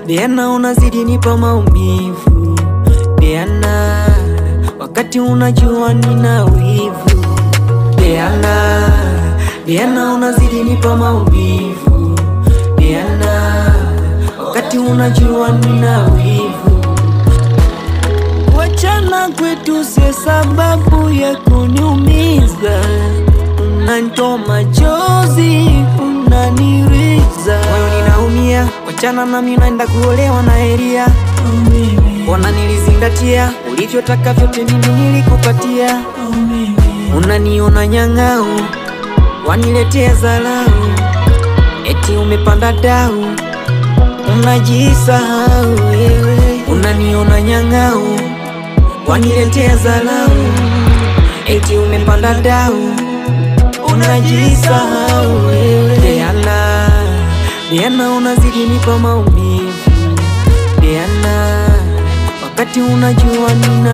Diana unazidi nipa maumivu. Diana, wakati unajua nina wivu. Diana, Diana unazidi nipa maumivu. Diana, wakati unajua nina wivu. Wachana kwetu si sababu ya kuniumiza. Unanitoa machozi, unaniriza, moyo ninaumia. Wachana nami naenda kuolewa na Elia. Mbona nilizingatia ulivyotaka vyote mimi nilikupatia. Unaniona nyang'au, waniletea dharau. Eti umepanda dau, unajisahau wewe. Unaniona nyang'au, waniletea dharau. Eti umepanda dau, unajisahau wewe. Diana, Diana unazidi nipa maumivu. Diana, wakati unajua nina